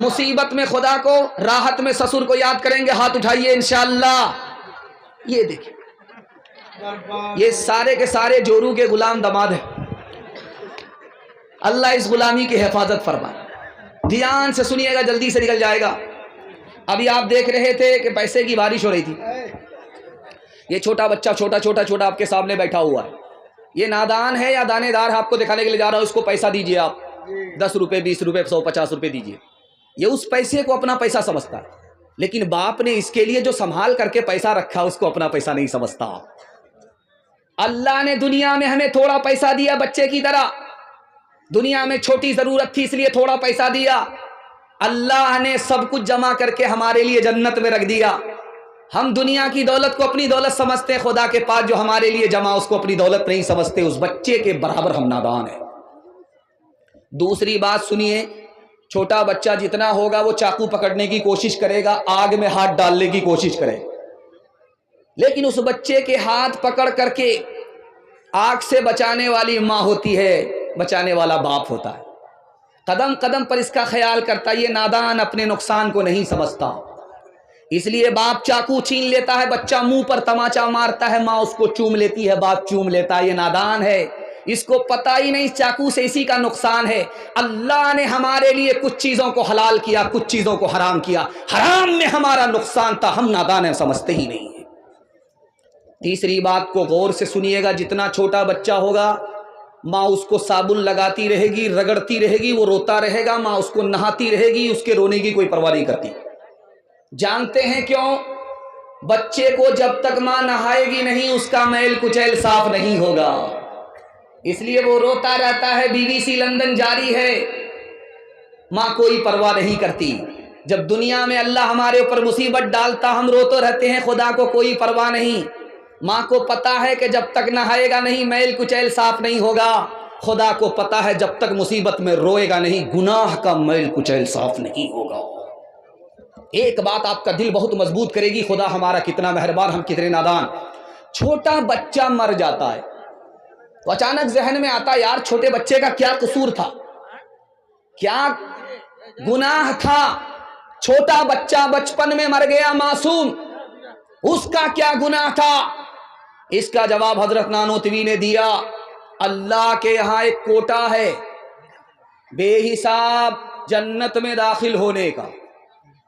مصیبت میں خدا کو، راحت میں سسر کو یاد کریں گے؟ ہاتھ اٹھائیے انشاءاللہ۔ یہ دیکھیں، یہ سارے کے سارے جورو کے غلام دماد ہیں۔ اللہ اس غلامی کی حفاظت فرمائے۔ دھیان سے سنیے گا، جلدی سے نکل جائے گا۔ ابھی آپ دیکھ رہے تھے کہ پیسے کی بارش ہو رہی تھی، یہ چھوٹا بچہ چھوٹا آپ کے سامنے بیٹھا ہوا ہے، یہ نادان ہے یا دانے دار ہے آپ کو دکھانے کے لیے جا رہا ہوں۔ اس کو پیسہ دیجیے، آپ 10 روپے 20 روپے 100 50 روپے دیجیے، یہ اس پیسے کو اپنا پیسہ سمجھتا ہے، لیکن باپ نے اس کے لیے جو سنبھال کر کے پیسہ رکھا اس کو اپنا پیسہ نہیں سمجھتا۔ اللہ نے دنیا میں ہمیں تھوڑا پیسہ دیا بچے کی طرح، دنیا میں چھوٹی ضرورت تھی اس لیے تھوڑا پیسہ دیا، اللہ نے سب کچھ جمع کر کے ہمارے لیے جنت میں رکھ دیا۔ ہم دنیا کی دولت کو اپنی دولت سمجھتے ہیں، خدا کے پاس جو ہمارے لیے جمع اس کو اپنی دولت نہیں سمجھتے، اس بچے کے برابر ہم نادان ہیں۔ دوسری بات سنیے، چھوٹا بچہ جتنا ہوگا وہ چاقو پکڑنے کی کوشش کرے گا، آگ میں ہاتھ ڈالنے کی کوشش کرے گا، لیکن اس بچے کے ہاتھ پکڑ کر کے آگ سے بچانے والی ماں ہوتی ہے، بچانے والا باپ ہوتا ہے، قدم قدم پر اس کا خیال کرتا ہے۔ یہ نادان اپنے نقصان کو نہیں سمجھتا، اس لیے باپ چاقو چھین لیتا ہے، بچہ منہ پر تماچا مارتا ہے، ماں اس کو چوم لیتی ہے، باپ چوم لیتا ہے۔ یہ نادان ہے، اس کو پتہ ہی نہیں چاقو سے اسی کا نقصان ہے۔ اللہ نے ہمارے لیے کچھ چیزوں کو حلال کیا، کچھ چیزوں کو حرام کیا، حرام میں ہمارا نقصان تھا، ہم نادان ہیں، سمجھتے ہی نہیں ہیں۔ تیسری بات کو غور سے سنیے گا، جتنا چھوٹا بچہ ہوگا ماں اس کو صابن لگاتی رہے گی، رگڑتی رہے گی، وہ روتا رہے گا، ماں اس کو نہاتی رہے گی، اس کے رونے کی کوئی پرواہ نہیں کرتی۔ جانتے ہیں کیوں؟ بچے کو جب تک ماں نہائے گی نہیں اس کا میل کچیل صاف نہیں ہوگا، اس لیے وہ روتا رہتا ہے۔ BBC لندن جاری ہے، ماں کوئی پرواہ نہیں کرتی۔ جب دنیا میں اللہ ہمارے اوپر مصیبت ڈالتا ہم روتے رہتے ہیں، خدا کو کوئی پرواہ نہیں۔ ماں کو پتا ہے کہ جب تک نہائے گا نہیں میل کچیل صاف نہیں ہوگا، خدا کو پتا ہے جب تک مصیبت میں روئے گا نہیں گناہ کا میل کچیل صاف نہیں ہوگا۔ ایک بات آپ کا دل بہت مضبوط کرے گی، خدا ہمارا کتنا مہربان، ہم کتنے نادان۔ چھوٹا بچہ مر جاتا ہے تو اچانک ذہن میں آتا یار چھوٹے بچے کا کیا قصور تھا، کیا گناہ تھا؟ چھوٹا بچہ بچپن میں مر گیا معصوم، اس کا کیا گناہ تھا؟ اس کا جواب حضرت نانوتوی نے دیا، اللہ کے یہاں ایک کوٹا ہے بے حساب جنت میں داخل ہونے کا،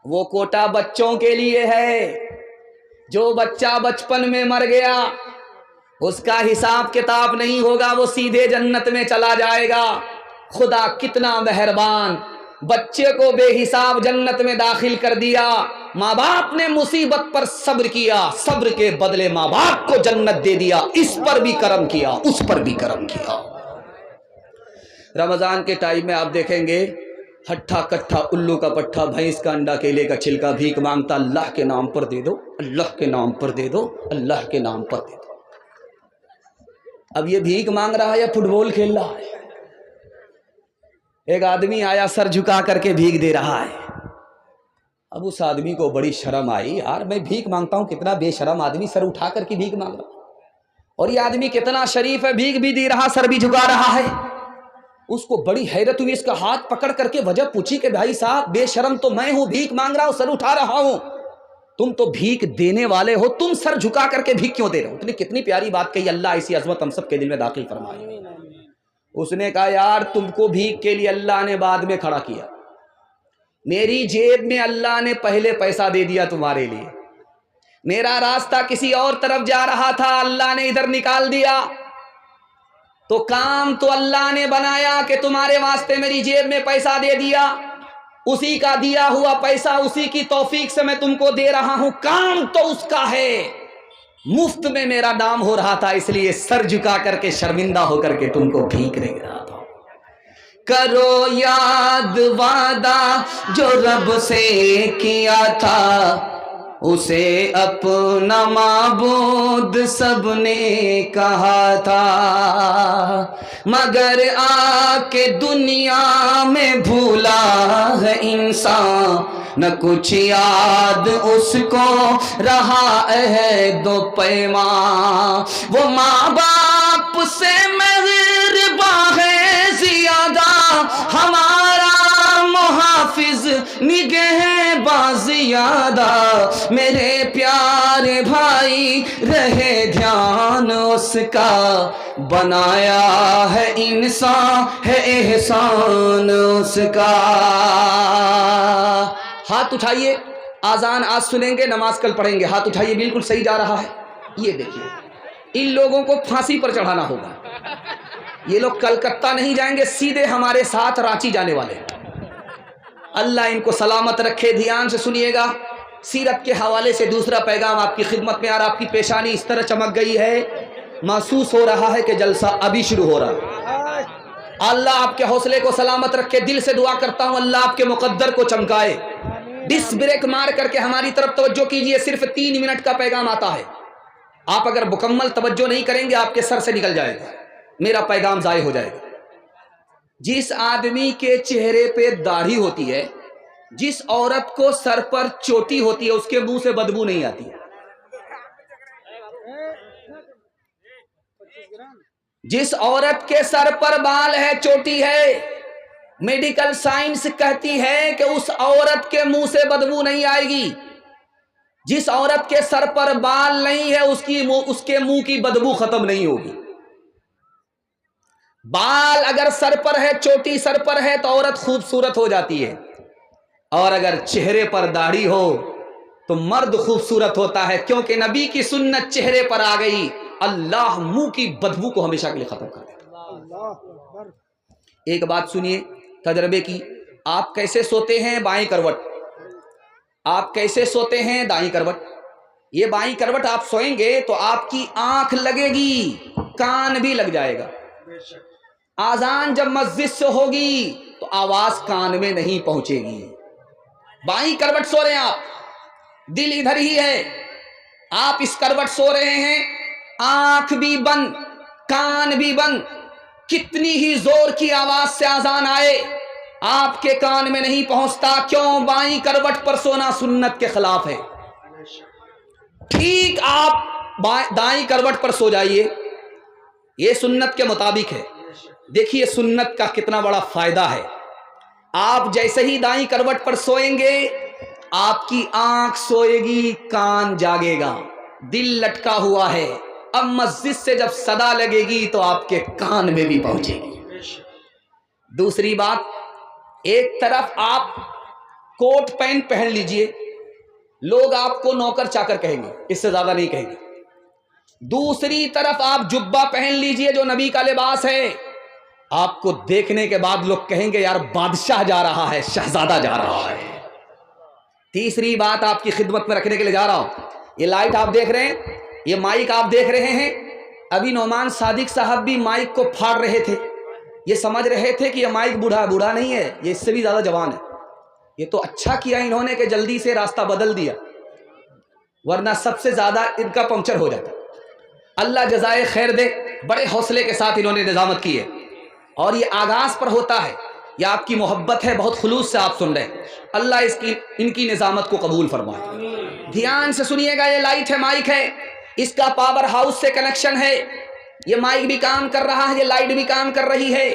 وہ کوٹا بچوں کے لیے ہے۔ جو بچہ بچپن میں مر گیا اس کا حساب کتاب نہیں ہوگا، وہ سیدھے جنت میں چلا جائے گا۔ خدا کتنا مہربان، بچے کو بے حساب جنت میں داخل کر دیا۔ ماں باپ نے مصیبت پر صبر کیا، صبر کے بدلے ماں باپ کو جنت دے دیا، اس پر بھی کرم کیا، اس پر بھی کرم کیا۔ رمضان کے ٹائم میں آپ دیکھیں گے ہٹھا کٹھا الو کا پٹھا بھینس کا انڈا کیلے کا چھلکا بھیک مانگتا، اللہ کے نام پر دے دو، اللہ کے نام پر دے دو، اللہ کے نام پر دے دو۔ اب یہ بھیک مانگ رہا ہے یا فٹ بال کھیل رہا ہے؟ ایک آدمی آیا سر جھکا کر کے بھیک دے رہا ہے، اب اس آدمی کو بڑی شرم آئی، یار میں بھیک مانگتا ہوں، کتنا بے شرم آدمی سر اٹھا کر کے بھیک مانگ رہا، اور یہ آدمی کتنا شریف ہے، بھیک بھی دے رہا سر بھی جھکا رہا ہے۔ اس کو بڑی حیرت ہوئی، اس کا ہاتھ پکڑ کر کے وجہ پوچھی کہ بھائی صاحب بے شرم تو میں ہوں، بھیک مانگ رہا ہوں، سر اٹھا رہا ہوں، تم تو بھیک دینے والے ہو، تم سر جھکا کر کے بھیک کیوں دے رہے ہو؟ اتنی کتنی پیاری بات کہی، اللہ ایسی عظمت ہم سب کے دل میں داخل فرمائے۔ اس نے کہا یار تم کو بھیک کے لیے اللہ نے بعد میں کھڑا کیا، میری جیب میں اللہ نے پہلے پیسہ دے دیا تمہارے لیے، میرا راستہ کسی اور طرف جا رہا تھا، اللہ نے ادھر نکال دیا، تو کام تو اللہ نے بنایا کہ تمہارے واسطے میری جیب میں پیسہ دے دیا، اسی کا دیا ہوا پیسہ اسی کی توفیق سے میں تم کو دے رہا ہوں، کام تو اس کا ہے، مفت میں میرا نام ہو رہا تھا، اس لیے سر جھکا کر کے شرمندہ ہو کر کے تم کو بھیک دے رہا تھا۔ کرو یاد وعدہ جو رب سے کیا تھا، اسے اپنا معبود سب نے کہا تھا، مگر آ کے دنیا میں بھولا ہے انسان، نہ کچھ یاد اس کو رہا عہد و پیمان، وہ ماں باپ سے مہرباں ہے زیادہ، ہمارا محافظ حافظ نگہ باز یادہ میرے پیارے بھائی رہے دھیان اس کا بنایا ہے انسان ہے احسان اس کا. ہاتھ اٹھائیے, آذان آج سنیں گے, نماز کل پڑھیں گے. ہاتھ اٹھائیے, بالکل صحیح جا رہا ہے. یہ دیکھیے ان لوگوں کو پھانسی پر چڑھانا ہوگا. یہ لوگ کلکتہ نہیں جائیں گے, سیدھے ہمارے ساتھ رانچی جانے والے. اللہ ان کو سلامت رکھے. دھیان سے سنیے گا. سیرت کے حوالے سے دوسرا پیغام آپ کی خدمت میں. اور آپ کی پیشانی اس طرح چمک گئی ہے, محسوس ہو رہا ہے کہ جلسہ ابھی شروع ہو رہا ہے. اللہ آپ کے حوصلے کو سلامت رکھے. دل سے دعا کرتا ہوں اللہ آپ کے مقدر کو چمکائے. ڈس بریک مار کر کے ہماری طرف توجہ کیجئے. صرف 3 منٹ کا پیغام آتا ہے. آپ اگر مکمل توجہ نہیں کریں گے آپ کے سر سے نکل جائے گا, میرا پیغام ضائع ہو جائے گا. جس آدمی کے چہرے پہ داڑھی ہوتی ہے, جس عورت کو سر پر چوٹی ہوتی ہے, اس کے منہ سے بدبو نہیں آتی. جس عورت کے سر پر بال ہے, چوٹی ہے, میڈیکل سائنس کہتی ہے کہ اس عورت کے منہ سے بدبو نہیں آئے گی. جس عورت کے سر پر بال نہیں ہے اس کے منہ کی بدبو ختم نہیں ہوگی. بال اگر سر پر ہے, چوٹی سر پر ہے تو عورت خوبصورت ہو جاتی ہے, اور اگر چہرے پر داڑھی ہو تو مرد خوبصورت ہوتا ہے, کیونکہ نبی کی سنت چہرے پر آ گئی. اللہ منہ کی بدبو کو ہمیشہ کے لیے ختم کر دیتا. ایک بات سنیے تجربے کی. آپ کیسے سوتے ہیں؟ بائیں کروٹ. آپ کیسے سوتے ہیں؟ دائیں کروٹ. یہ بائیں کروٹ آپ سوئیں گے تو آپ کی آنکھ لگے گی, کان بھی لگ جائے گا. آذان جب مسجد سے ہوگی تو آواز کان میں نہیں پہنچے گی. بائیں کروٹ سو رہے ہیں آپ, دل ادھر ہی ہے, آپ اس کروٹ سو رہے ہیں, آنکھ بھی بند, کان بھی بند. کتنی ہی زور کی آواز سے آذان آئے آپ کے کان میں نہیں پہنچتا. کیوں؟ بائیں کروٹ پر سونا سنت کے خلاف ہے. ٹھیک آپ دائیں کروٹ پر سو جائیے, یہ سنت کے مطابق ہے. دیکھیے سنت کا کتنا بڑا فائدہ ہے. آپ جیسے ہی دائیں کروٹ پر سوئیں گے آپ کی آنکھ سوئے گی, کان جاگے گا, دل لٹکا ہوا ہے. اب مسجد سے جب صدا لگے گی تو آپ کے کان میں بھی پہنچے گی. دوسری بات, ایک طرف آپ کوٹ پینٹ پہن لیجئے, لوگ آپ کو نوکر چاکر کہیں گے, اس سے زیادہ نہیں کہیں گے. دوسری طرف آپ جبہ پہن لیجئے جو نبی کا لباس ہے, آپ کو دیکھنے کے بعد لوگ کہیں گے یار بادشاہ جا رہا ہے, شہزادہ جا رہا ہے. تیسری بات آپ کی خدمت میں رکھنے کے لیے جا رہا ہوں. یہ لائٹ آپ دیکھ رہے ہیں, یہ مائک آپ دیکھ رہے ہیں. ابھی نعمان صادق صاحب بھی مائک کو پھاڑ رہے تھے, یہ سمجھ رہے تھے کہ یہ مائک بوڑھا نہیں ہے, یہ اس سے بھی زیادہ جوان ہے. یہ تو اچھا کیا انہوں نے کہ جلدی سے راستہ بدل دیا, ورنہ سب سے زیادہ ان کا پنکچر ہو جاتا. اللہ جزائے خیر دے, بڑے حوصلے کے ساتھ انہوں نے نظامت کی ہے, اور یہ آغاز پر ہوتا ہے. یہ آپ کی محبت ہے, بہت خلوص سے آپ سن رہے ہیں. اللہ ان کی نظامت کو قبول فرمائے. دھیان سے سنیے گا. یہ لائٹ ہے, مائک ہے, اس کا پاور ہاؤس سے کنیکشن ہے. یہ مائک بھی کام کر رہا ہے, یہ لائٹ بھی کام کر رہی ہے.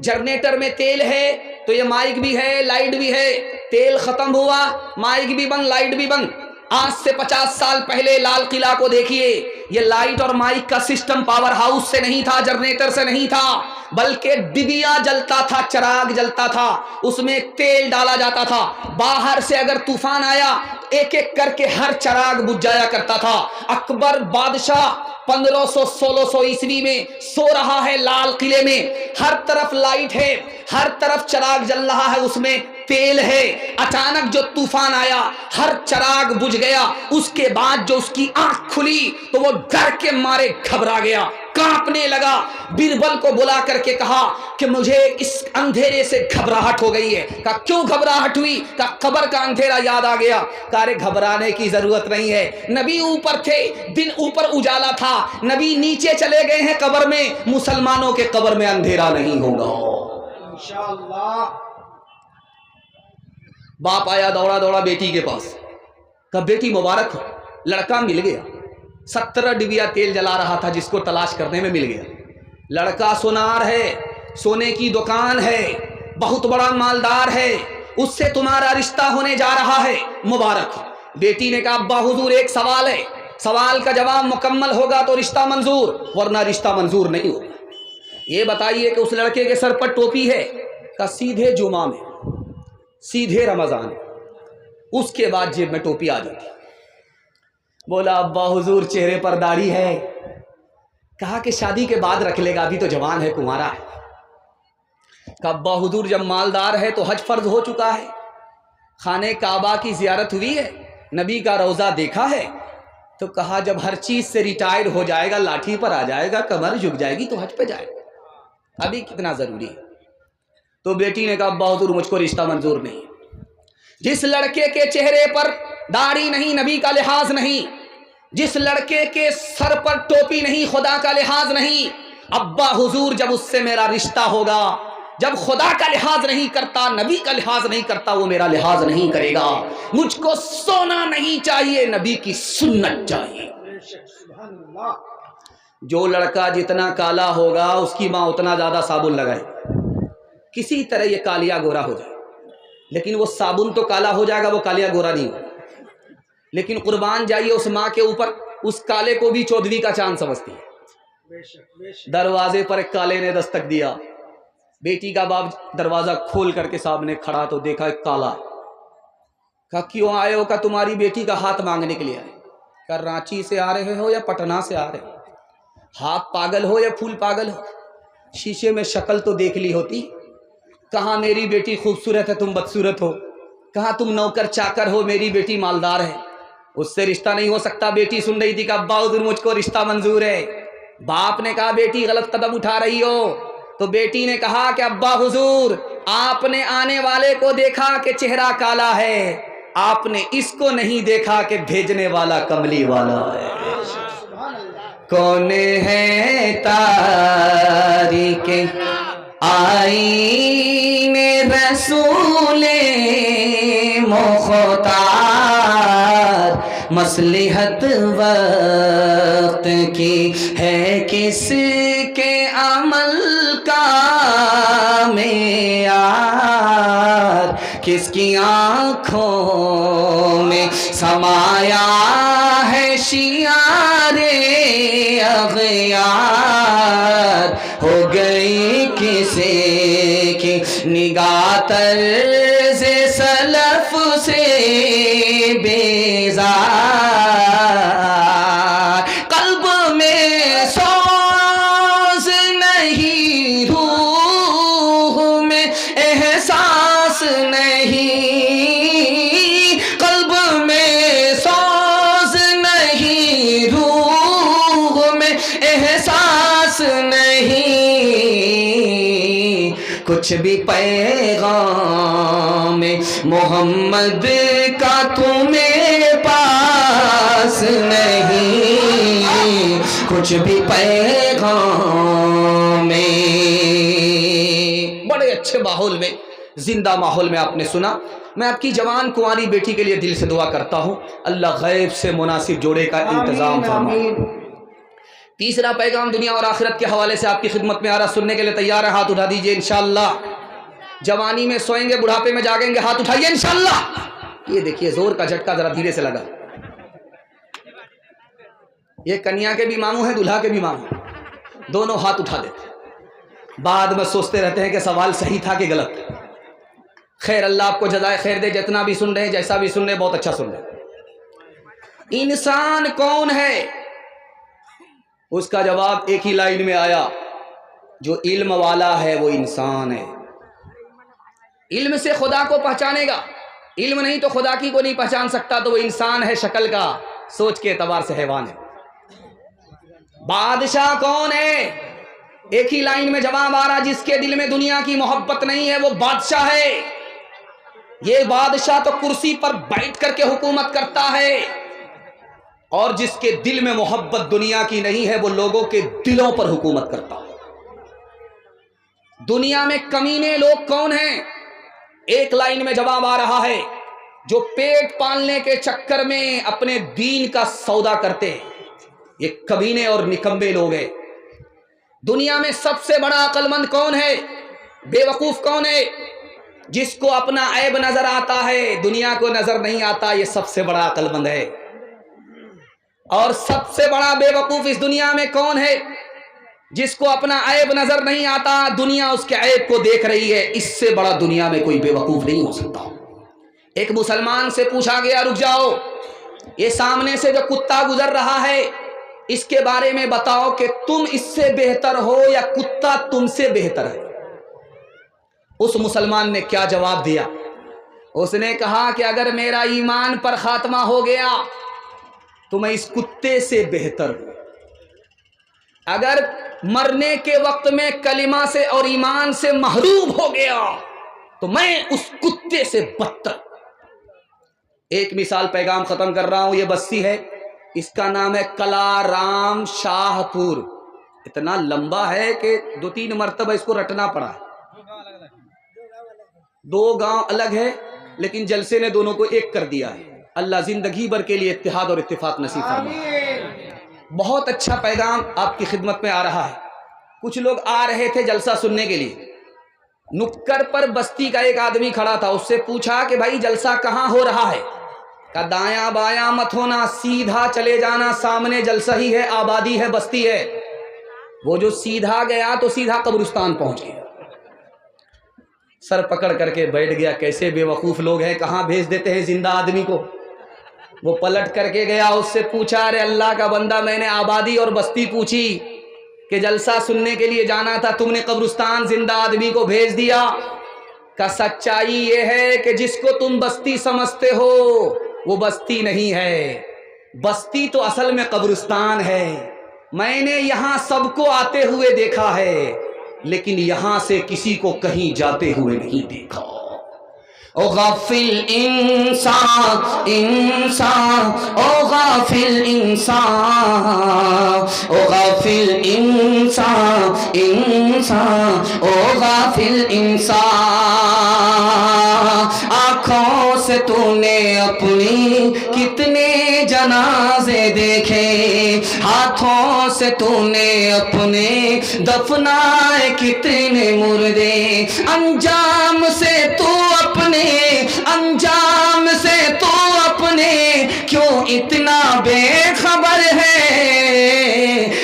جنریٹر میں تیل ہے تو یہ مائک بھی ہے, لائٹ بھی ہے. تیل ختم ہوا, مائک بھی بند, لائٹ بھی بند. آج سے 50 سال پہلے لال قلعہ کو دیکھیے, یہ لائٹ اور مائک کا سسٹم پاور ہاؤس سے نہیں تھا, جنریٹر سے نہیں تھا, بلکہ ڈبیا جلتا تھا, چراغ جلتا تھا, اس میں تیل ڈالا جاتا تھا. باہر سے اگر طوفان آیا ایک ایک کر کے ہر چراغ بجھ جایا کرتا تھا. اکبر بادشاہ 1500-1600 عیسوی میں سو رہا ہے لال قلعے میں, ہر طرف لائٹ ہے, ہر طرف چراغ جل رہا ہے, اس میں تیل ہے. اچانک جو طوفان آیا ہر چراغ بجھ گیا. اس کے بعد جو اس کی آنکھ کھلی تو وہ ڈر کے مارے گھبرا گیا, کانپنے لگا. بیربل کو بلا کر کے کہا کہ مجھے اس اندھیرے سے گھبراہٹ ہو گئی ہے. کہا کیوں گھبراہٹ ہوئی؟ کہا قبر کا اندھیرا یاد آ گیا. کہا رے گھبرانے کی ضرورت نہیں ہے, نبی اوپر تھے, دن اوپر اجالا تھا, نبی نیچے چلے گئے ہیں قبر میں, مسلمانوں کے قبر میں اندھیرا نہیں ہوگا انشاءاللہ. باپ آیا دوڑا دوڑا بیٹی کے پاس, کہا بیٹی مبارک ہو, لڑکا مل گیا. 17 ڈبیا تیل جلا رہا تھا جس کو تلاش کرنے میں مل گیا. لڑکا سونار ہے, سونے کی دکان ہے, بہت بڑا مالدار ہے, اس سے تمہارا رشتہ ہونے جا رہا ہے، مبارک۔ بیٹی نے کہا ابا حضور ایک سوال ہے، سوال کا جواب مکمل ہوگا تو رشتہ منظور، ورنہ رشتہ منظور نہیں ہوگا۔ یہ بتائیے کہ اس لڑکے کے سر پر ٹوپی ہے، کہ سیدھے جمعہ میں، سیدھے رمضان میں، اس کے بعد جیب میں ٹوپی آ جاتی۔ بولا ابا حضور چہرے پر داڑھی ہے۔ کہا کہ شادی کے بعد رکھ لے گا، ابھی تو جوان ہے، کمارا ہے۔ کہ ابا حضور جب مالدار ہے تو حج فرض ہو چکا ہے، خانہ کعبہ کی زیارت ہوئی ہے، نبی کا روضہ دیکھا ہے۔ تو کہا جب ہر چیز سے ریٹائر ہو جائے گا، لاٹھی پر آ جائے گا، کمر جھک جائے گی تو حج پہ جائے گا، ابھی کتنا ضروری ہے۔ تو بیٹی نے کہا ابا حضور مجھ کو رشتہ منظور نہیں۔ جس لڑکے کے چہرے پر داڑھی نہیں، نبی کا لحاظ نہیں، جس لڑکے کے سر پر ٹوپی نہیں، خدا کا لحاظ نہیں، ابا حضور جب اس سے میرا رشتہ ہوگا، جب خدا کا لحاظ نہیں کرتا، نبی کا لحاظ نہیں کرتا، وہ میرا لحاظ نہیں کرے گا۔ مجھ کو سونا نہیں چاہیے، نبی کی سنت چاہیے۔ جو لڑکا جتنا کالا ہوگا اس کی ماں اتنا زیادہ صابن لگائے، کسی طرح یہ کالیا گورا ہو جائے، لیکن وہ صابن تو کالا ہو جائے گا، وہ کالیا گورا نہیں ہوگا۔ لیکن قربان جائیے اس ماں کے اوپر، اس کالے کو بھی چودھویں کا چاند سمجھتی ہے۔ دروازے پر ایک کالے نے دستک دیا، بیٹی کا باپ دروازہ کھول کر کے سامنے کھڑا تو دیکھا ایک کالا۔ کہا کیوں آئے ہو؟ کہا تمہاری بیٹی کا ہاتھ مانگنے کے لیے آئے۔ کہا رانچی سے آ رہے ہو یا پٹنہ سے آ رہے ہو؟ ہاتھ پاگل ہو یا پھول پاگل ہو؟ شیشے میں شکل تو دیکھ لی ہوتی۔ کہاں میری بیٹی خوبصورت ہے، تم بدصورت ہو۔ کہاں تم نوکر چاکر ہو، میری بیٹی مالدار ہے، اس سے رشتہ نہیں ہو سکتا۔ بیٹی سن رہی تھی کہ ابا حضور مجھ کو رشتہ منظور ہے۔ باپ نے کہا بیٹی غلط قدم اٹھا رہی ہو۔ تو بیٹی نے کہا کہ ابا حضور آپ نے آنے والے کو دیکھا کہ چہرہ کالا ہے، آپ نے اس کو نہیں دیکھا کہ بھیجنے والا کملی والا ہے۔ کون ہے تاریک آئین رسول مختار، مصلحت وقت کی ہے کس کے عمل کا معیار، کس کی آنکھوں میں سمایا ہے شیار اغیار، ہو گئی کسی کی نگاہ طرز سلف سے بیزار، قلب میں سوز نہیں، روح میں احساس نہیں، قلب میں سوز نہیں، روح میں احساس نہیں، کچھ بھی پیغام محمد کا تمہیں پاس نہیں، کچھ بھی پیغام۔ بڑے اچھے ماحول میں، زندہ ماحول میں آپ نے سنا۔ میں آپ کی جوان کنواری بیٹی کے لیے دل سے دعا کرتا ہوں، اللہ غیب سے مناسب جوڑے کا انتظام فرمائے۔ تیسرا پیغام دنیا اور آخرت کے حوالے سے آپ کی خدمت میں آ رہا، سننے کے لیے تیار ہے؟ ہاتھ اٹھا دیجئے انشاءاللہ۔ جوانی میں سوئیں گے، بڑھاپے میں جاگیں گے، ہاتھ اٹھائیے انشاءاللہ۔ یہ دیکھیے زور کا جھٹکا ذرا دھیرے سے لگا۔ یہ کنیا کے بھی ماموں ہیں، دلہا کے بھی ماموں، دونوں ہاتھ اٹھا دیتے، بعد میں سوچتے رہتے ہیں کہ سوال صحیح تھا کہ غلط۔ خیر اللہ آپ کو جزائے خیر دے، جتنا بھی سن رہے ہیں، جیسا بھی سن رہے ہیں، بہت اچھا سن رہے ہیں۔ انسان کون ہے؟ اس کا جواب ایک ہی لائن میں آیا، جو علم والا ہے وہ انسان ہے۔ علم سے خدا کو پہچانے گا، علم نہیں تو خدا کی کو نہیں پہچان سکتا، تو وہ انسان ہے شکل کا، سوچ کے اعتبار سے حیوان ہے۔ بادشاہ کون ہے؟ ایک ہی لائن میں جواب آ رہا، جس کے دل میں دنیا کی محبت نہیں ہے وہ بادشاہ ہے۔ یہ بادشاہ تو کرسی پر بیٹھ کر کے حکومت کرتا ہے، اور جس کے دل میں محبت دنیا کی نہیں ہے وہ لوگوں کے دلوں پر حکومت کرتا ہے۔ دنیا میں کمینے لوگ کون ہیں؟ ایک لائن میں جواب آ رہا ہے، جو پیٹ پالنے کے چکر میں اپنے دین کا سودا کرتے ہیں، یہ کمینے اور نکمبے لوگ ہیں۔ دنیا میں سب سے بڑا عقل مند کون ہے؟ بے وقوف کون ہے؟ جس کو اپنا عیب نظر آتا ہے دنیا کو نظر نہیں آتا، یہ سب سے بڑا عقل مند ہے۔ اور سب سے بڑا بے وقوف اس دنیا میں کون ہے؟ جس کو اپنا عیب نظر نہیں آتا، دنیا اس کے عیب کو دیکھ رہی ہے۔ اس سے بڑا دنیا میں کوئی بے وقوف نہیں ہو سکتا۔ ایک مسلمان سے پوچھا گیا، رک جاؤ، یہ سامنے سے جو کتا گزر رہا ہے اس کے بارے میں بتاؤ کہ تم اس سے بہتر ہو یا کتا تم سے بہتر ہے؟ اس مسلمان نے کیا جواب دیا؟ اس نے کہا کہ اگر میرا ایمان پر خاتمہ ہو گیا تو میں اس کتے سے بہتر ہوں، اگر مرنے کے وقت میں کلمہ سے اور ایمان سے محروم ہو گیا تو میں اس کتے سے بدتر۔ ایک مثال پیغام ختم کر رہا ہوں، یہ بستی ہے، اس کا نام ہے کلارام شاہ پور۔ اتنا لمبا ہے کہ 2-3 مرتبہ اس کو رٹنا پڑا۔ 2 گاؤں الگ ہے لیکن جلسے نے دونوں کو ایک کر دیا ہے۔ اللہ زندگی بھر کے لیے اتحاد اور اتفاق نصیب فرمائے۔ بہت اچھا پیغام آپ کی خدمت میں آ رہا ہے۔ کچھ لوگ آ رہے تھے جلسہ سننے کے لیے، نکڑ پر بستی کا ایک آدمی کھڑا تھا، اس سے پوچھا کہ بھائی جلسہ کہاں ہو رہا ہے؟ کہا دایاں بایاں مت ہونا، سیدھا چلے جانا، سامنے جلسہ ہی ہے، آبادی ہے، بستی ہے۔ وہ جو سیدھا گیا تو سیدھا قبرستان پہنچ گیا، سر پکڑ کر کے بیٹھ گیا۔ کیسے بے وقوف لوگ ہیں، کہاں بھیج دیتے ہیں زندہ آدمی کو۔ وہ پلٹ کر کے گیا، اس سے پوچھا، ارے اللہ کا بندہ، میں نے آبادی اور بستی پوچھی کہ جلسہ سننے کے لیے جانا تھا، تم نے قبرستان زندہ آدمی کو بھیج دیا۔ کہ سچائی یہ ہے کہ جس کو تم بستی سمجھتے ہو وہ بستی نہیں ہے، بستی تو اصل میں قبرستان ہے۔ میں نے یہاں سب کو آتے ہوئے دیکھا ہے لیکن یہاں سے کسی کو کہیں جاتے ہوئے نہیں دیکھا۔ او غافل انسان انسان، او غافل انسان، او غافل انسان انسان، او غافل انسان۔ آنکھوں سے تو نے اپنی کتنے جنازے دیکھے، ہاتھوں سے تو نے اپنے دفنائے کتنے مردے، انجام سے تو اپنے، انجام سے تو اپنے کیوں اتنا بے خبر ہے؟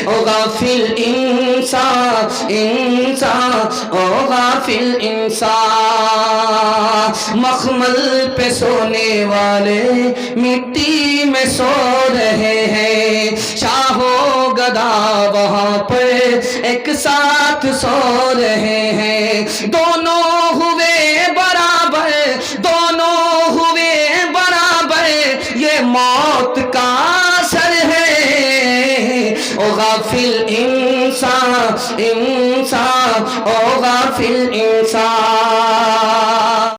او غافل انسان انسان، او غافل انسان۔ مخمل پہ سونے والے مٹی میں سو رہے ہیں، شاہ و گدا وہاں پر ایک ساتھ سو رہے ہیں، دونوں ہوئے برابر، دونوں ہوئے برابر، یہ موت کا اثر ہے۔ او غافل انسان انسان، او غافل انسان۔